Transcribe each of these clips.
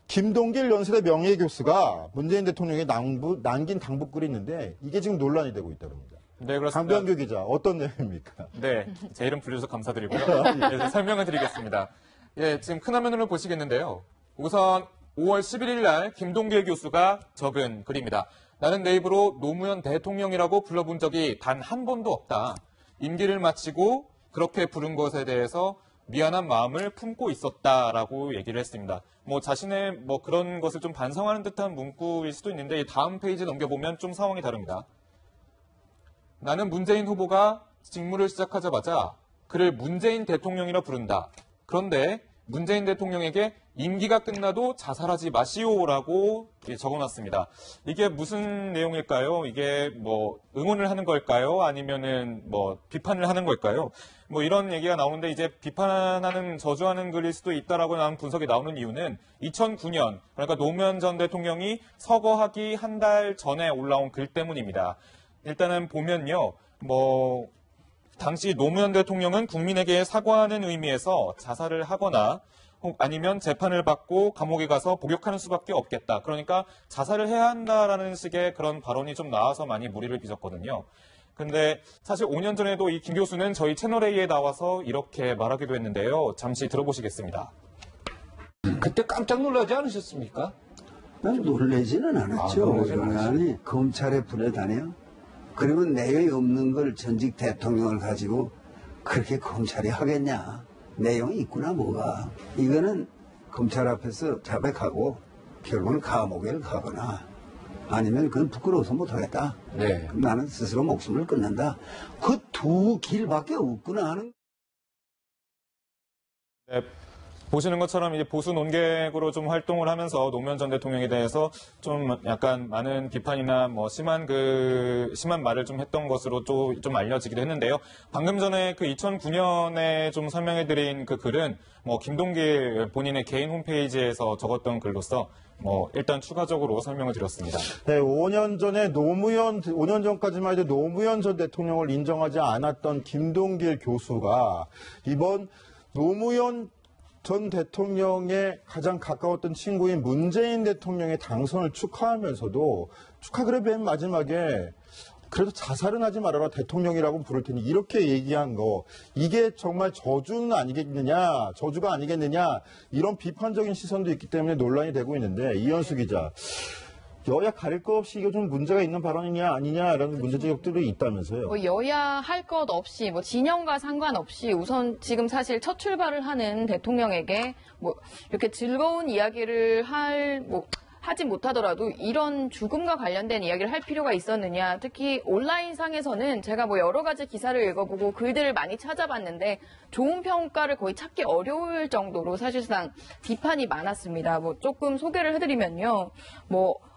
김동길 연세대 명예교수가 문재인 대통령에 남긴 당부글이 있는데 이게 지금 논란이 되고 있다고 합니다. 네, 그렇습니다. 강병규 기자, 어떤 내용입니까? 네, 제 이름 불러주셔서 감사드리고요. 네, 설명을 드리겠습니다. 예, 지금 큰 화면으로 보시겠는데요. 우선 5월 11일 날 김동길 교수가 적은 글입니다. 나는 내 입으로 노무현 대통령이라고 불러본 적이 단 한 번도 없다. 임기를 마치고 그렇게 부른 것에 대해서 미안한 마음을 품고 있었다라고 얘기를 했습니다. 자신의 그런 것을 좀 반성하는 듯한 문구일 수도 있는데 다음 페이지 넘겨보면 좀 상황이 다릅니다. 나는 문재인 후보가 직무를 시작하자마자 그를 문재인 대통령이라 부른다. 그런데 문재인 대통령에게 임기가 끝나도 자살하지 마시오라고 적어놨습니다. 이게 무슨 내용일까요? 이게 응원을 하는 걸까요? 아니면은 비판을 하는 걸까요? 이런 얘기가 나오는데 이제 비판하는 저주하는 글일 수도 있다라고 하는 분석이 나오는 이유는 2009년 그러니까 노무현 전 대통령이 서거하기 한 달 전에 올라온 글 때문입니다. 일단은 보면요, 당시 노무현 대통령은 국민에게 사과하는 의미에서 자살을 하거나 아니면 재판을 받고 감옥에 가서 복역하는 수밖에 없겠다. 그러니까 자살을 해야 한다라는 식의 그런 발언이 좀 나와서 많이 무리를 빚었거든요. 근데 사실 5년 전에도 이 김 교수는 저희 채널A에 나와서 이렇게 말하기도 했는데요. 잠시 들어보시겠습니다. 그때 깜짝 놀라지 않으셨습니까? 난 놀라지는 않았죠. 아니, 검찰에 불려다녀? 그러면 내용이 없는 걸 전직 대통령을 가지고 그렇게 검찰이 하겠냐? 내용이 있구나 뭐가. 이거는 검찰 앞에서 자백하고 결국은 감옥에 가거나 아니면 그건 부끄러워서 못하겠다. 네. 그럼 나는 스스로 목숨을 끊는다. 그 두 길밖에 없구나 하는. 네. 보시는 것처럼 이제 보수 논객으로 좀 활동을 하면서 노무현 전 대통령에 대해서 좀 약간 많은 비판이나 심한 말을 좀 했던 것으로 좀 알려지기도 했는데요. 방금 전에 그 2009년에 좀 설명해드린 그 글은 김동길 본인의 개인 홈페이지에서 적었던 글로서 일단 추가적으로 설명을 드렸습니다. 네, 5년 전까지만 해도 노무현 전 대통령을 인정하지 않았던 김동길 교수가 이번 노무현 전 대통령의 가장 가까웠던 친구인 문재인 대통령의 당선을 축하하면서도 축하글의 맨 마지막에 그래도 자살은 하지 말아라 대통령이라고 부를 테니 이렇게 얘기한 거 이게 정말 저주가 아니겠느냐 이런 비판적인 시선도 있기 때문에 논란이 되고 있는데 이현수 기자 여야 가릴 것 없이 이게 좀 문제가 있는 발언이냐 아니냐라는 문제 지적들이 있다면서요. 여야 할 것 없이 진영과 상관없이 우선 지금 사실 첫 출발을 하는 대통령에게 이렇게 즐거운 이야기를 하지 못하더라도 이런 죽음과 관련된 이야기를 할 필요가 있었느냐. 특히 온라인상에서는 제가 여러 가지 기사를 읽어보고 글들을 많이 찾아봤는데 좋은 평가를 거의 찾기 어려울 정도로 사실상 비판이 많았습니다. 조금 소개를 해드리면요.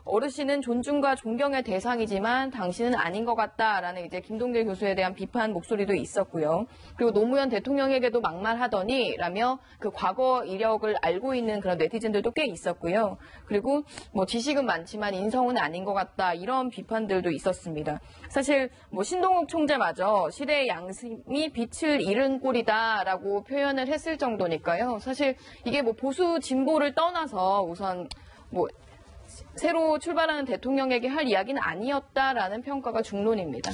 어르신은 존중과 존경의 대상이지만 당신은 아닌 것 같다라는 이제 김동길 교수에 대한 비판 목소리도 있었고요. 그리고 노무현 대통령에게도 막말하더니 라며 그 과거 이력을 알고 있는 그런 네티즌들도 꽤 있었고요. 그리고 지식은 많지만 인성은 아닌 것 같다 이런 비판들도 있었습니다. 사실 신동욱 총재마저 시대의 양심이 빛을 잃은 꼴이다라고 표현을 했을 정도니까요. 사실 이게 보수 진보를 떠나서 우선 새로 출발하는 대통령에게 할 이야기는 아니었다라는 평가가 중론입니다.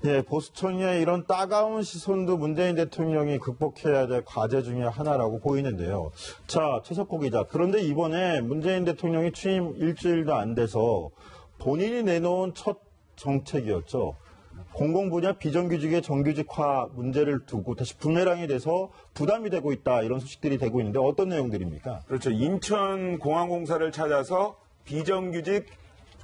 네, 보수층의 이런 따가운 시선도 문재인 대통령이 극복해야 될 과제 중에 하나라고 보이는데요. 자, 최석호 기자. 그런데 이번에 문재인 대통령이 취임 일주일도 안 돼서 본인이 내놓은 첫 정책이었죠. 공공분야 비정규직의 정규직화 문제를 두고 다시 부메랑이 돼서 부담이 되고 있다. 이런 소식들이 되고 있는데 어떤 내용들입니까? 그렇죠. 인천공항공사를 찾아서 비정규직,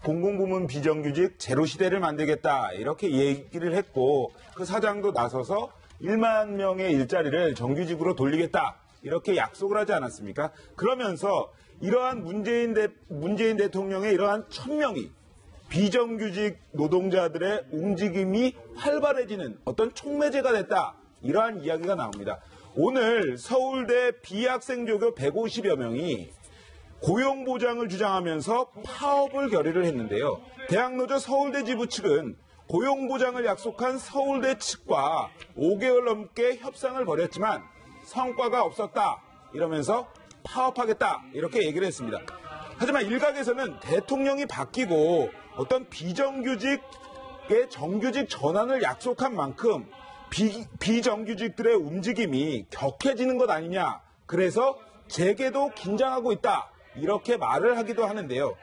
공공부문 비정규직 제로 시대를 만들겠다 이렇게 얘기를 했고 그 사장도 나서서 1만 명의 일자리를 정규직으로 돌리겠다 이렇게 약속을 하지 않았습니까? 그러면서 이러한 문재인 대통령의 이러한 1000명이 비정규직 노동자들의 움직임이 활발해지는 어떤 촉매제가 됐다 이러한 이야기가 나옵니다. 오늘 서울대 비학생조교 150여 명이 고용보장을 주장하면서 파업을 결의를 했는데요. 대학노조 서울대 지부 측은 고용보장을 약속한 서울대 측과 5개월 넘게 협상을 벌였지만 성과가 없었다 이러면서 파업하겠다 이렇게 얘기를 했습니다. 하지만 일각에서는 대통령이 바뀌고 어떤 비정규직의 정규직 전환을 약속한 만큼 비정규직들의 움직임이 격해지는 것 아니냐. 그래서 재계도 긴장하고 있다. 이렇게 말을 하기도 하는데요.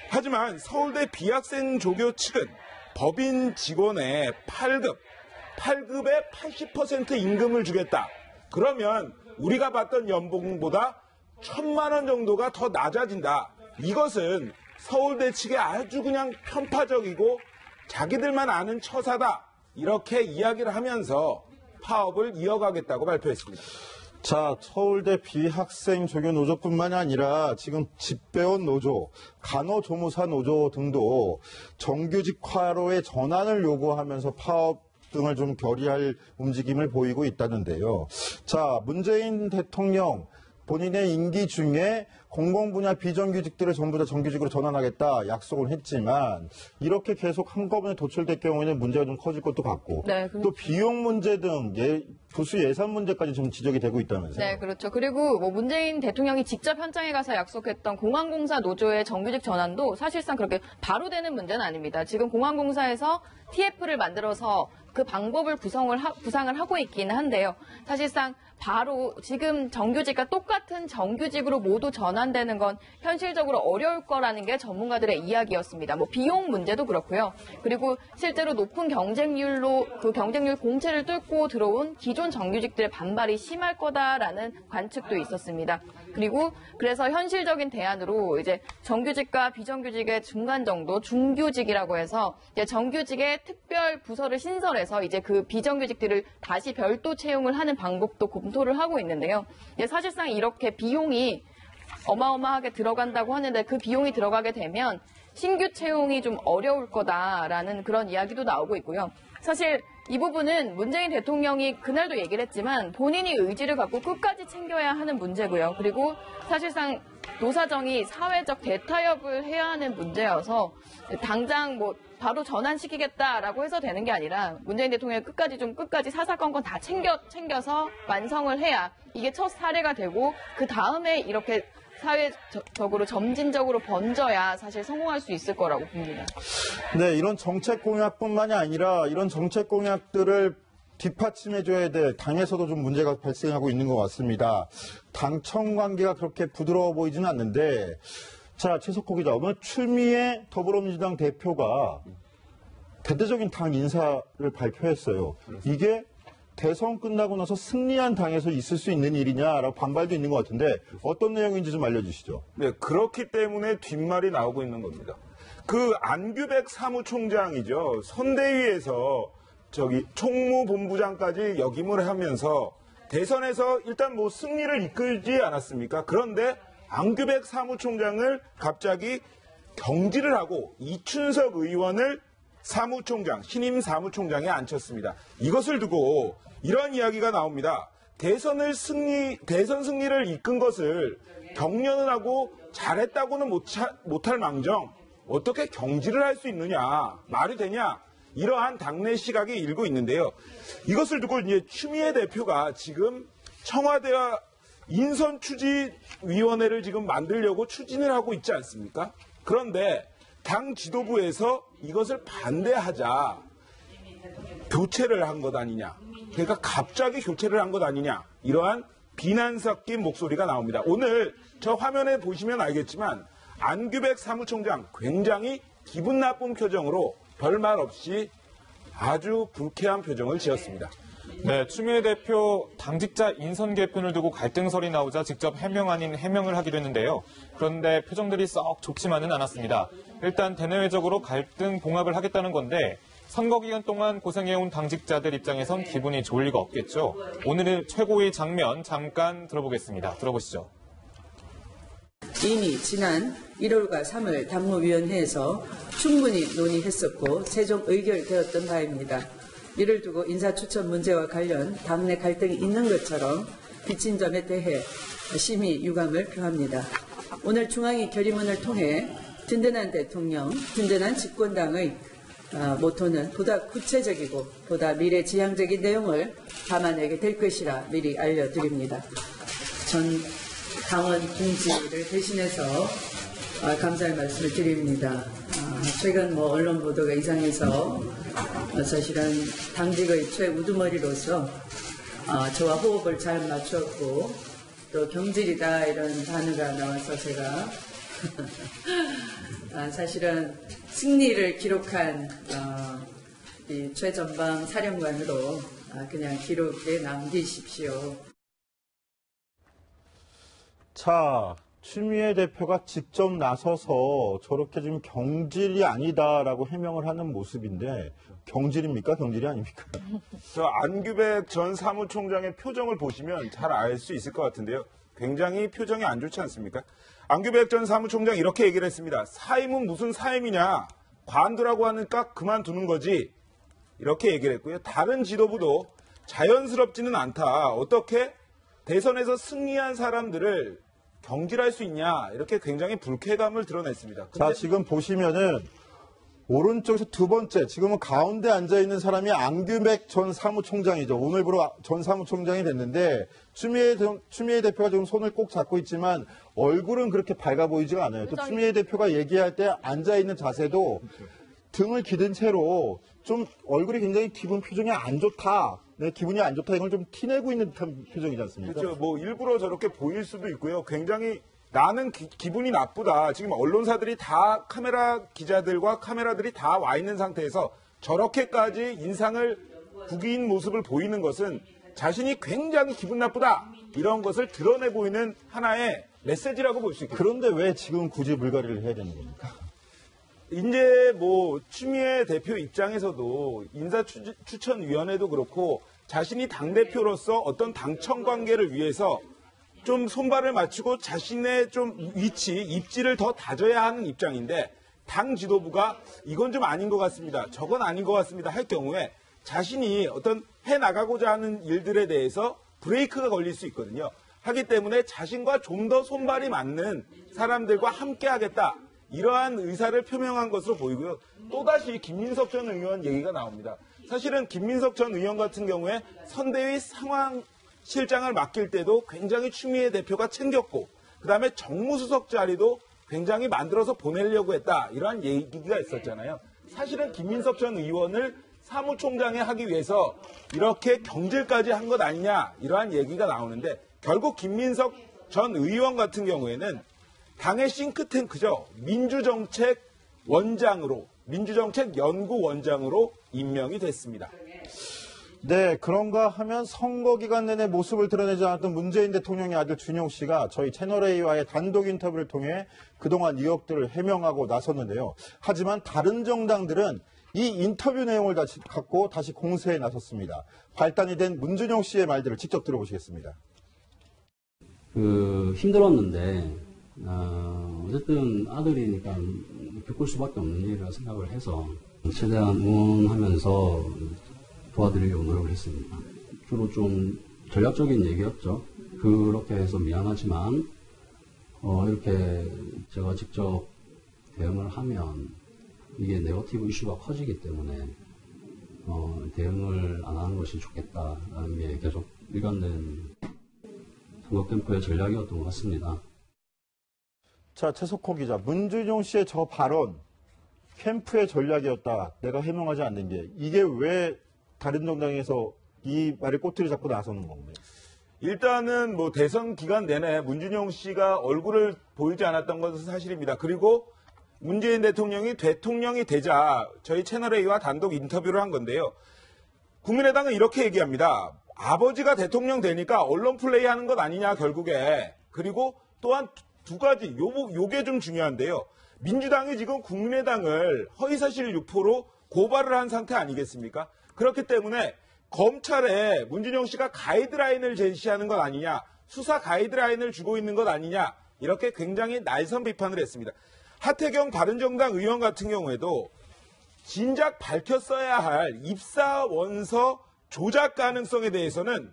하지만 서울대 비학생조교 측은 법인 직원의 8급의 80% 임금을 주겠다. 그러면 우리가 받던 연봉보다 1,000만 원 정도가 더 낮아진다. 이것은 서울대 측의 아주 그냥 편파적이고 자기들만 아는 처사다. 이렇게 이야기를 하면서 파업을 이어가겠다고 발표했습니다. 자, 서울대 비학생 조교 노조뿐만이 아니라 지금 집배원 노조, 간호조무사 노조 등도 정규직화로의 전환을 요구하면서 파업 등을 좀 결의할 움직임을 보이고 있다는데요. 자, 문재인 대통령 본인의 임기 중에 공공분야 비정규직들을 전부 다 정규직으로 전환하겠다 약속을 했지만 이렇게 계속 한꺼번에 도출될 경우에는 문제가 좀 커질 것도 같고 네, 그렇죠. 또 비용 문제 등 부수 예산 문제까지 좀 지적이 되고 있다면서요. 네, 그렇죠. 그리고 뭐 문재인 대통령이 직접 현장에 가서 약속했던 공항공사 노조의 정규직 전환도 사실상 그렇게 바로 되는 문제는 아닙니다. 지금 공항공사에서 TF를 만들어서 그 방법을 구상을 하고 있기는 한데요. 사실상 바로 지금 정규직과 똑같은 정규직으로 모두 전환되는 건 현실적으로 어려울 거라는 게 전문가들의 이야기였습니다. 뭐 비용 문제도 그렇고요. 그리고 실제로 높은 경쟁률로 그 경쟁률 공채를 뚫고 들어온 기존 정규직들의 반발이 심할 거다라는 관측도 있었습니다. 그리고 그래서 현실적인 대안으로 이제 정규직과 비정규직의 중간 정도, 중규직이라고 해서 이제 정규직의 특별 부서를 신설해서 이제 그 비정규직들을 다시 별도 채용을 하는 방법도 검토를 하고 있는데요. 이제 사실상 이렇게 비용이 어마어마하게 들어간다고 하는데 그 비용이 들어가게 되면 신규 채용이 좀 어려울 거다라는 그런 이야기도 나오고 있고요. 사실 이 부분은 문재인 대통령이 그날도 얘기를 했지만 본인이 의지를 갖고 끝까지 챙겨야 하는 문제고요. 그리고 사실상 노사정이 사회적 대타협을 해야 하는 문제여서 당장 뭐 바로 전환시키겠다라고 해서 되는 게 아니라 문재인 대통령이 끝까지 사사건건 다 챙겨서 완성을 해야 이게 첫 사례가 되고 그 다음에 이렇게 사회적으로 점진적으로 번져야 사실 성공할 수 있을 거라고 봅니다. 네, 이런 정책 공약뿐만이 아니라 이런 정책 공약들을 뒷받침해줘야 될 당에서도 좀 문제가 발생하고 있는 것 같습니다. 당청 관계가 그렇게 부드러워 보이지는 않는데 자, 최석호 기자, 오늘 추미애 더불어민주당 대표가 대대적인 당 인사를 발표했어요. 이게 대선 끝나고 나서 승리한 당에서 있을 수 있는 일이냐라고 반발도 있는 것 같은데 어떤 내용인지 좀 알려주시죠. 네, 그렇기 때문에 뒷말이 나오고 있는 겁니다. 그 안규백 사무총장이죠. 선대위에서 총무본부장까지 역임을 하면서 대선에서 일단 뭐 승리를 이끌지 않았습니까? 그런데 안규백 사무총장을 갑자기 경질을 하고 이춘석 의원을 신임 사무총장에 앉혔습니다. 이것을 두고 이런 이야기가 나옵니다. 대선 승리를 이끈 것을 격려는 하고 잘했다고는 못할 망정 어떻게 경질을 할 수 있느냐, 말이 되냐, 이러한 당내 시각이 일고 있는데요. 이것을 두고 이제 추미애 대표가 지금 청와대와 인선추진위원회를 지금 만들려고 추진을 하고 있지 않습니까? 그런데 당 지도부에서 이것을 반대하자 교체를 한 것 아니냐. 그러니까 갑자기 교체를 한 것 아니냐. 이러한 비난 섞인 목소리가 나옵니다. 오늘 저 화면에 보시면 알겠지만 안규백 사무총장 굉장히 기분 나쁜 표정으로 별말 없이 아주 불쾌한 표정을 지었습니다. 네, 추미애 대표 당직자 인선 개편을 두고 갈등설이 나오자 직접 해명 아닌 해명을 하기도 했는데요. 그런데 표정들이 썩 좋지만은 않았습니다. 일단 대내외적으로 갈등 봉합을 하겠다는 건데 선거 기간 동안 고생해온 당직자들 입장에선 기분이 좋을 리가 없겠죠. 오늘의 최고의 장면 잠깐 들어보겠습니다. 들어보시죠. 이미 지난 1월과 3월 당무위원회에서 충분히 논의했었고 최종 의결되었던 바입니다. 이를 두고 인사추천 문제와 관련 당내 갈등이 있는 것처럼 비친 점에 대해 심히 유감을 표합니다. 오늘 중앙위 결의문을 통해 든든한 대통령, 든든한 집권당의 모토는 보다 구체적이고 보다 미래지향적인 내용을 담아내게 될 것이라 미리 알려드립니다. 전 당원 동지를 대신해서 감사의 말씀을 드립니다. 최근 언론 보도가 이상해서 사실은 당직의 최우두머리로서 저와 호흡을 잘 맞췄고 또 경질이다 이런 단어가 나와서 제가 사실은 승리를 기록한 이 최전방 사령관으로 그냥 기록에 남기십시오. 자, 추미애 대표가 직접 나서서 저렇게 지금 경질이 아니다라고 해명을 하는 모습인데 경질입니까? 경질이 아닙니까? 저 안규백 전 사무총장의 표정을 보시면 잘 알 수 있을 것 같은데요. 굉장히 표정이 안 좋지 않습니까? 안규백 전 사무총장 이렇게 얘기를 했습니다. 사임은 무슨 사임이냐? 관두라고 하니까 그만두는 거지. 이렇게 얘기를 했고요. 다른 지도부도 자연스럽지는 않다. 어떻게 대선에서 승리한 사람들을 경질할 수 있냐? 이렇게 굉장히 불쾌감을 드러냈습니다. 자, 지금 보시면은 오른쪽에서 두 번째, 지금은 가운데 앉아있는 사람이 안규백 전 사무총장이죠. 오늘부로 전 사무총장이 됐는데 추미애 대표가 지금 손을 꼭 잡고 있지만 얼굴은 그렇게 밝아 보이지가 않아요. 또 추미애 대표가 얘기할 때 앉아있는 자세도 등을 기댄 채로 좀 얼굴이 굉장히 표정이 안 좋다. 네, 기분이 안 좋다. 이걸 좀 티내고 있는 듯한 표정이지 않습니까? 그렇죠. 뭐 일부러 저렇게 보일 수도 있고요. 굉장히 나는 기분이 나쁘다. 지금 언론사들이 다 기자들과 카메라들이 다 와 있는 상태에서 저렇게까지 인상을 구긴 모습을 보이는 것은 자신이 굉장히 기분 나쁘다. 이런 것을 드러내 보이는 하나의 메시지라고 볼 수 있겠습니다. 그런데 왜 지금 굳이 물갈이를 해야 되는 겁니까? 이제 추미애 대표 입장에서도 인사추천위원회도 그렇고 자신이 당대표로서 어떤 당청 관계를 위해서 좀 손발을 맞추고 자신의 좀 위치, 입지를 더 다져야 하는 입장인데 당 지도부가 이건 좀 아닌 것 같습니다. 저건 아닌 것 같습니다. 할 경우에 자신이 어떤 해나가고자 하는 일들에 대해서 브레이크가 걸릴 수 있거든요. 하기 때문에 자신과 좀 더 손발이 맞는 사람들과 함께 하겠다. 이러한 의사를 표명한 것으로 보이고요. 또다시 김민석 전 의원 얘기가 나옵니다. 사실은 김민석 전 의원 같은 경우에 선대위 상황실장을 맡길 때도 굉장히 추미애 대표가 챙겼고 그다음에 정무수석 자리도 굉장히 만들어서 보내려고 했다. 이러한 얘기가 있었잖아요. 사실은 김민석 전 의원을 사무총장에 하기 위해서 이렇게 경질까지 한 것 아니냐 이러한 얘기가 나오는데 결국 김민석 전 의원 같은 경우에는 당의 싱크탱크죠. 민주정책연구원장으로 임명이 됐습니다. 네, 그런가 하면 선거 기간 내내 모습을 드러내지 않았던 문재인 대통령의 아들 준용 씨가 저희 채널A와의 단독 인터뷰를 통해 그동안 의혹들을 해명하고 나섰는데요. 하지만 다른 정당들은 이 인터뷰 내용을 갖고 다시 공세에 나섰습니다. 발단이 된 문준용 씨의 말들을 직접 들어보시겠습니다. 힘들었는데 어쨌든 아들이니까 겪을 수밖에 없는 일이라 생각을 해서 최대한 응원하면서 도와드리려고 노력을 했습니다. 주로 좀 전략적인 얘기였죠. 그렇게 해서 미안하지만 이렇게 제가 직접 대응을 하면 이게 네거티브 이슈가 커지기 때문에 대응을 안 하는 것이 좋겠다라는 게 계속 일관된 선거 캠프의 전략이었던 것 같습니다. 자, 최석호 기자, 문준용 씨의 저 발언, 캠프의 전략이었다. 내가 해명하지 않는 게 이게 왜 다른 정당에서 이 말을 꼬투리 잡고 나서는 건가요? 일단은 대선 기간 내내 문준용 씨가 얼굴을 보이지 않았던 것은 사실입니다. 그리고 문재인 대통령이 되자 저희 채널A와 단독 인터뷰를 한 건데요. 국민의당은 이렇게 얘기합니다. 아버지가 대통령 되니까 언론 플레이하는 것 아니냐 결국에. 그리고 또한 두 가지 요게 좀 중요한데요. 민주당이 지금 국민의당을 허위사실 유포로 고발을 한 상태 아니겠습니까? 그렇기 때문에 검찰에 문준용 씨가 가이드라인을 제시하는 것 아니냐, 수사 가이드라인을 주고 있는 것 아니냐, 이렇게 굉장히 날선 비판을 했습니다. 하태경 바른정당 의원 같은 경우에도 진작 밝혔어야 할 입사 원서 조작 가능성에 대해서는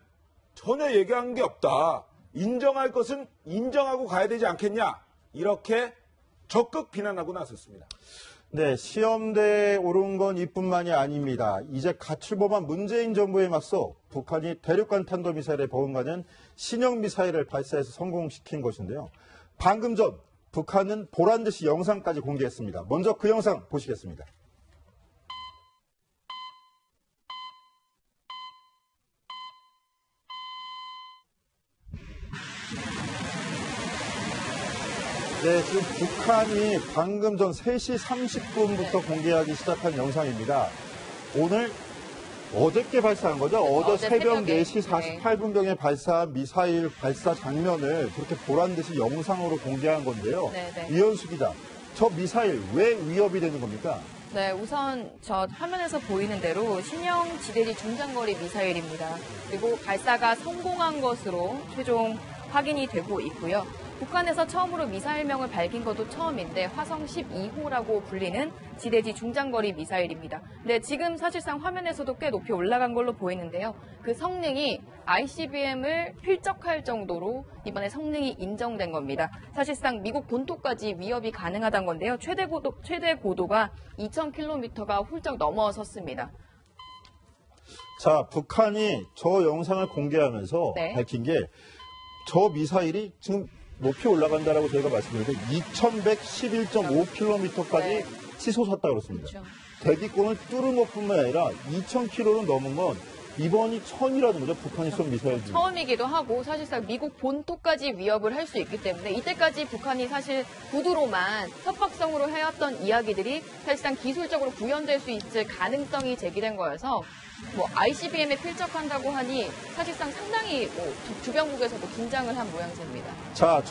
전혀 얘기한 게 없다. 인정할 것은 인정하고 가야 되지 않겠냐. 이렇게 적극 비난하고 나섰습니다. 네, 시험대에 오른 건 이뿐만이 아닙니다. 이제 가출범한 문재인 정부에 맞서 북한이 대륙간 탄도미사일에 버금가는 신형 미사일을 발사해서 성공시킨 것인데요. 방금 전 북한은 보란 듯이 영상까지 공개했습니다. 먼저 그 영상 보시겠습니다. 네, 지금 북한이 방금 전 3시 30분부터 공개하기 시작한 영상입니다. 어저께 발사한 거죠? 어제 새벽 4시 48분경에 발사한 미사일 발사 장면을 그렇게 보란 듯이 영상으로 공개한 건데요. 네네. 이현수 기자, 저 미사일 왜 위협이 되는 겁니까? 네, 우선 저 화면에서 보이는 대로 신형 지대지 중장거리 미사일입니다. 그리고 발사가 성공한 것으로 최종 확인이 되고 있고요. 북한에서 처음으로 미사일명을 밝힌 것도 처음인데 화성 12호라고 불리는 지대지 중장거리 미사일입니다. 네, 지금 사실상 화면에서도 꽤 높이 올라간 걸로 보이는데요. 그 성능이 ICBM을 필적할 정도로 이번에 성능이 인정된 겁니다. 사실상 미국 본토까지 위협이 가능하다는 건데요. 최대 고도가 2,000km가 훌쩍 넘어섰습니다. 자, 북한이 저 영상을 공개하면서 네. 밝힌 게 저 미사일이 지금 높이 올라간다라고 저희가 말씀드렸는데 2,111.5km까지 네. 치솟았다 그렇습니다. 그렇죠. 대기권을 뚫은 것뿐만 아니라 2,000km를 넘은 건 이번이 처음이라는 거죠. 북한이 쏜 미사일 중에. 처음이기도 하고 사실상 미국 본토까지 위협을 할 수 있기 때문에 이때까지 북한이 사실 구두로만 협박성으로 해왔던 이야기들이 사실상 기술적으로 구현될 수 있을 가능성이 제기된 거여서 뭐 ICBM에 필적한다고 하니 사실상 상당히 뭐 주변국에서도 긴장을 한 모양새입니다. 자,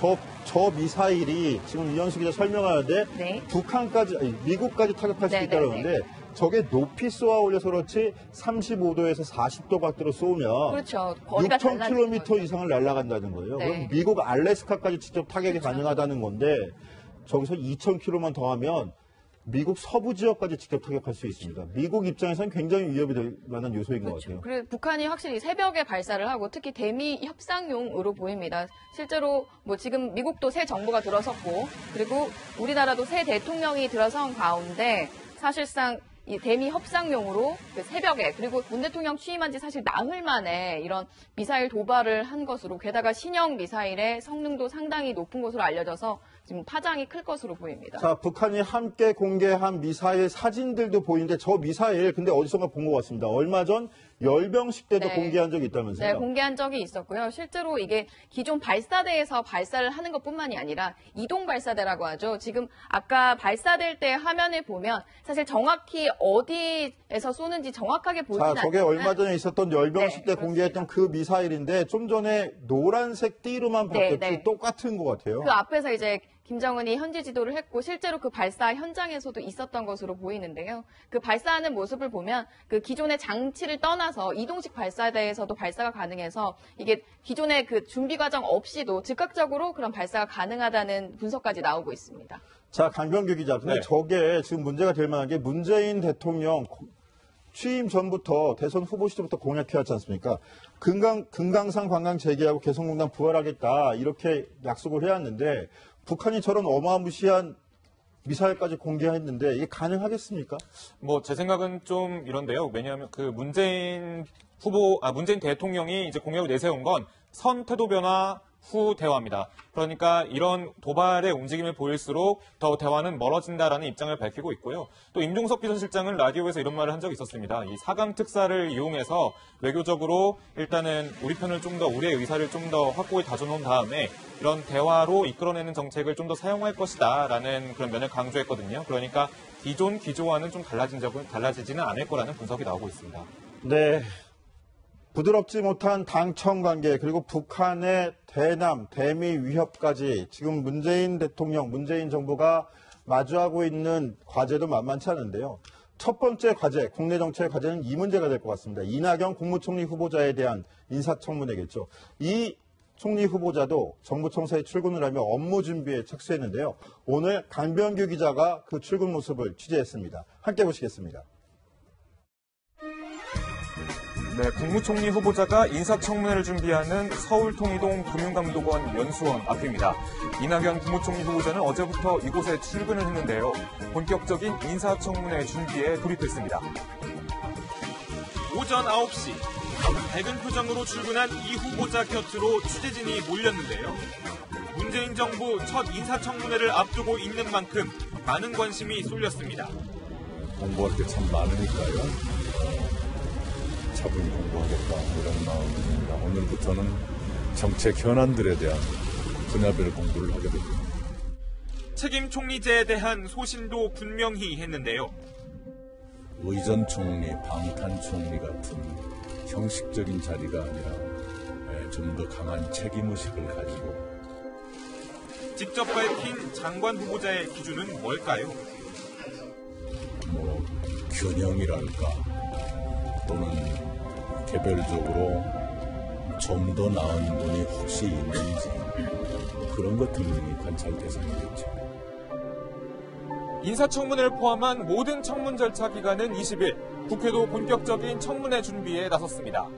저 미사일이 지금 이현수 기자 설명하는데 네. 미국까지 타격할 수 네, 있다는데 네, 저게 높이 쏘아 올려서 그렇지 35도에서 40도 각도로 쏘면 그렇죠. 거리가 달라지는 6,000km 거죠. 이상을 날아간다는 거예요. 네. 그럼 미국 알래스카까지 직접 타격이 그렇죠. 가능하다는 건데 저기서 2,000km만 더하면 미국 서부 지역까지 직접 타격할 수 있습니다. 미국 입장에서는 굉장히 위협이 될 만한 요소인 것 같아요. 그리고 북한이 확실히 새벽에 발사를 하고 특히 대미 협상용으로 보입니다. 실제로 뭐 지금 미국도 새 정부가 들어섰고 그리고 우리나라도 새 대통령이 들어선 가운데 사실상 이 대미 협상용으로 그 새벽에 그리고 문 대통령 취임한 지 사실 나흘 만에 이런 미사일 도발을 한 것으로 게다가 신형 미사일의 성능도 상당히 높은 것으로 알려져서 지금 파장이 클 것으로 보입니다. 자, 북한이 함께 공개한 미사일 사진들도 보이는데 저 미사일 근데 어디선가 본 것 같습니다. 얼마 전 열병식 때도 네. 공개한 적이 있다면서요? 네, 공개한 적이 있었고요. 실제로 이게 기존 발사대에서 발사를 하는 것뿐만이 아니라 이동 발사대라고 하죠. 지금 아까 발사될 때 화면을 보면 사실 정확히 어디에서 쏘는지 정확하게 보이진 자, 않지만 저게 얼마 전에 있었던 열병식 네, 때 공개했던 그 미사일인데 좀 전에 노란색 띠로만 네, 바뀌었지 네. 똑같은 것 같아요. 그 앞에서 이제 김정은이 현지 지도를 했고 실제로 그 발사 현장에서도 있었던 것으로 보이는데요. 그 발사하는 모습을 보면 그 기존의 장치를 떠나서 이동식 발사대에서도 발사가 가능해서 이게 기존의 그 준비 과정 없이도 즉각적으로 그런 발사가 가능하다는 분석까지 나오고 있습니다. 자, 강병규 기자. 근데 네. 저게 지금 문제가 될 만한 게 문재인 대통령 취임 전부터 대선 후보 시절부터 공약해왔지 않습니까? 금강산 관광 재개하고 개성공단 부활하겠다 이렇게 약속을 해왔는데 북한이 저런 어마무시한 미사일까지 공개했는데 이게 가능하겠습니까? 뭐 제 생각은 좀 이런데요. 왜냐하면 그 문재인 대통령이 이제 공약을 내세운 건 선 태도 변화 후 대화입니다. 그러니까 이런 도발의 움직임을 보일수록 더 대화는 멀어진다라는 입장을 밝히고 있고요. 또 임종석 비서실장은 라디오에서 이런 말을 한 적이 있었습니다. 이 4강 특사를 이용해서 외교적으로 일단은 우리 편을 좀 더 우리의 의사를 좀 더 확고히 다져놓은 다음에 이런 대화로 이끌어내는 정책을 좀 더 사용할 것이다라는 그런 면을 강조했거든요. 그러니까 기존 기조와는 좀 달라지지는 않을 거라는 분석이 나오고 있습니다. 네. 부드럽지 못한 당청 관계 그리고 북한의 대남, 대미 위협까지 지금 문재인 대통령, 문재인 정부가 마주하고 있는 과제도 만만치 않은데요. 첫 번째 과제, 국내 정책의 과제는 이 문제가 될 것 같습니다. 이낙연 국무총리 후보자에 대한 인사청문회겠죠. 이 총리 후보자도 정부 청사에 출근을 하며 업무 준비에 착수했는데요. 오늘 강병규 기자가 그 출근 모습을 취재했습니다. 함께 보시겠습니다. 네, 국무총리 후보자가 인사청문회를 준비하는 서울통이동 금융감독원 연수원 앞입니다. 이낙연 국무총리 후보자는 어제부터 이곳에 출근을 했는데요. 본격적인 인사청문회 준비에 돌입했습니다. 오전 9시 밝은 표정으로 출근한 이 후보자 곁으로 취재진이 몰렸는데요. 문재인 정부 첫 인사청문회를 앞두고 있는 만큼 많은 관심이 쏠렸습니다. 공부할 게 참 많으니까요. 차분히 공부하겠다 이런 마음입니다. 오늘부터는 정책 현안들에 대한 분야별 공부를 하게 됩니다. 책임 총리제에 대한 소신도 분명히 했는데요. 의전 총리, 방탄 총리 같은 형식적인 자리가 아니라 좀 더 강한 책임의식을 가지고 직접 밝힌 장관 후보자의 기준은 뭘까요? 뭐 균형이랄까 또는 개별적으로 좀 더 나은 분이 혹시 있는지 그런 것들이 관찰 대상이겠죠. 인사청문회를 포함한 모든 청문 절차 기간은 20일, 국회도 본격적인 청문회 준비에 나섰습니다.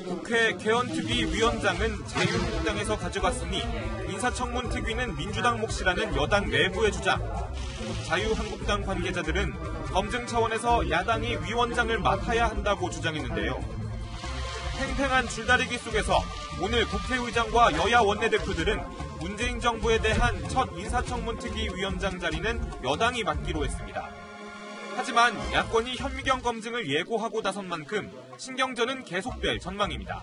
국회 개헌특위위원장은 자유한국당에서 가져갔으니 인사청문 특위는 민주당 몫이라는 여당 내부의 주장. 자유한국당 관계자들은 검증 차원에서 야당이 위원장을 맡아야 한다고 주장했는데요. 팽팽한 줄다리기 속에서 오늘 국회의장과 여야 원내대표들은 문재인 정부에 대한 첫 인사청문특위위원장 자리는 여당이 맡기로 했습니다. 하지만 야권이 현미경 검증을 예고하고 나선 만큼 신경전은 계속될 전망입니다.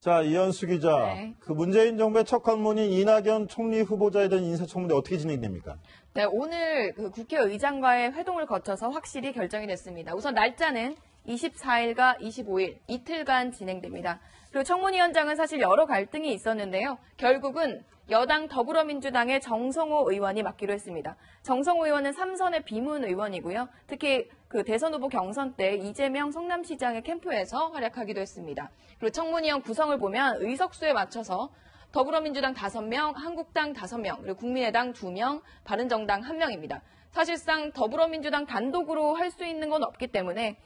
자, 이현수 기자. 네. 그 문재인 정부의 첫 관문인 이낙연 총리 후보자에 대한 인사청문회 어떻게 진행됩니까? 네, 오늘 그 국회의장과의 회동을 거쳐서 확실히 결정이 됐습니다. 우선 날짜는 24일과 25일 이틀간 진행됩니다. 그리고 청문위원장은 사실 여러 갈등이 있었는데요. 결국은 여당 더불어민주당의 정성호 의원이 맡기로 했습니다. 정성호 의원은 3선의 비문 의원이고요. 특히 그 대선 후보 경선 때 이재명 성남시장의 캠프에서 활약하기도 했습니다. 그리고 청문위원 구성을 보면 의석수에 맞춰서 더불어민주당 5명, 한국당 5명, 그리고 국민의당 2명, 바른정당 1명입니다. 사실상 더불어민주당 단독으로 할 수 있는 건 없기 때문에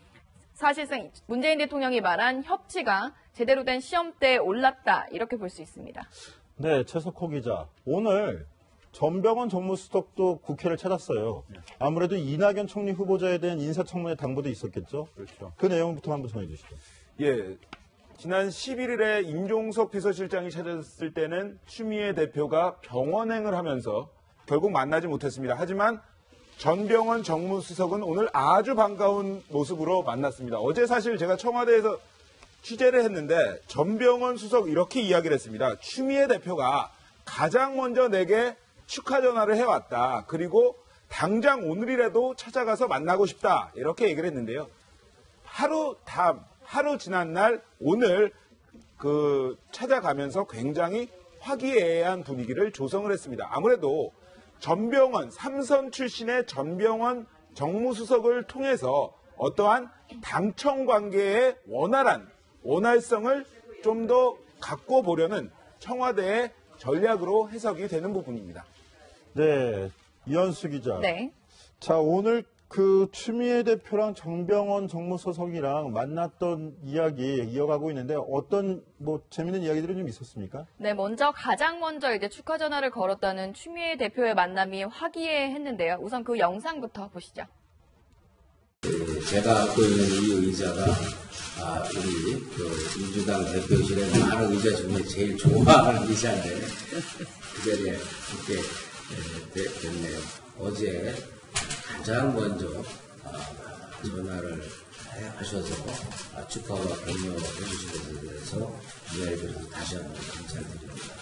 사실상 문재인 대통령이 말한 협치가 제대로 된 시험대에 올랐다 이렇게 볼 수 있습니다. 네, 최석호 기자. 오늘 전병헌 정무수석도 국회를 찾았어요. 아무래도 이낙연 총리 후보자에 대한 인사청문회 당부도 있었겠죠? 그렇죠. 그 내용부터 한번 전해 주시죠. 예. 지난 11일에 임종석 비서실장이 찾았을 때는 추미애 대표가 병원행을 하면서 결국 만나지 못했습니다. 하지만 전병헌 정무수석은 오늘 아주 반가운 모습으로 만났습니다. 어제 사실 제가 청와대에서 취재를 했는데 전병헌 수석 이렇게 이야기를 했습니다. 추미애 대표가 가장 먼저 내게 축하 전화를 해왔다. 그리고 당장 오늘이라도 찾아가서 만나고 싶다. 이렇게 얘기를 했는데요. 하루 지난 날 오늘 찾아가면서 굉장히 화기애애한 분위기를 조성을 했습니다. 아무래도 전병헌, 3선 출신의 전병헌 정무수석을 통해서 어떠한 당청 관계의 원활성을 좀 더 갖고 보려는 청와대의 전략으로 해석이 되는 부분입니다. 네, 이현수 기자. 네. 자, 오늘 그 추미애 대표랑 정병헌 정무수석이랑 만났던 이야기 이어가고 있는데 어떤 재밌는 이야기들이 좀 있었습니까? 네, 가장 먼저 이제 축하 전화를 걸었다는 추미애 대표의 만남이 화기애애했는데요. 우선 그 영상부터 보시죠. 제가 갖고 있는 이 의자가 우리 민주당 대표실의 많은 의자 중에 제일 좋아하는 의자인데 그 자리에 이렇게 됐네요. 어제 가장 먼저 전화를 하셔서 축하와 격려해 주신 것에 대해서 이야기를 다시 한번 감사드립니다.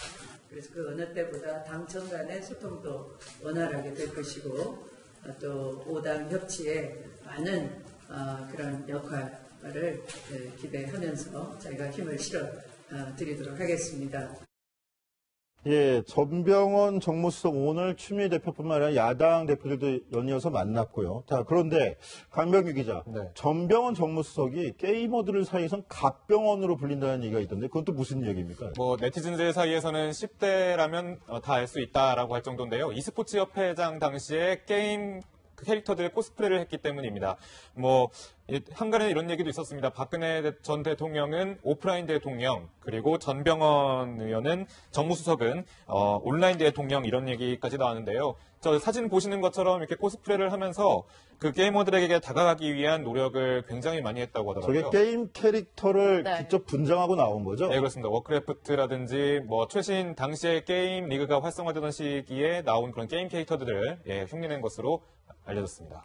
그래서 그 어느 때보다 당청 간의 소통도 원활하게 될 것이고 또 5당 협치에 많은 그런 역할을 기대하면서 저희가 힘을 실어 드리도록 하겠습니다. 예, 전병헌 정무수석 오늘 추미애 대표뿐만 아니라 야당 대표들도 연이어서 만났고요. 자, 그런데 강병규 기자, 네. 전병헌 정무수석이 게이머들 사이에선 갓병헌으로 불린다는 얘기가 있던데 그건 또 무슨 얘기입니까? 네티즌들 사이에서는 10대라면 다 알 수 있다라고 할 정도인데요. e스포츠 협회장 당시에 게임 캐릭터들 코스프레를 했기 때문입니다. 한간에 이런 얘기도 있었습니다. 박근혜 전 대통령은 오프라인 대통령, 그리고 전병헌 의원은 정무수석은 온라인 대통령 이런 얘기까지 나왔는데요. 저 사진 보시는 것처럼 이렇게 코스프레를 하면서 그 게이머들에게 다가가기 위한 노력을 굉장히 많이 했다고 하더라고요. 저게 게임 캐릭터를 네. 직접 분장하고 나온 거죠? 네, 그렇습니다. 워크래프트라든지 뭐 최신 당시에 게임 리그가 활성화되던 시기에 나온 그런 게임 캐릭터들을 흉내낸 것으로 알려졌습니다.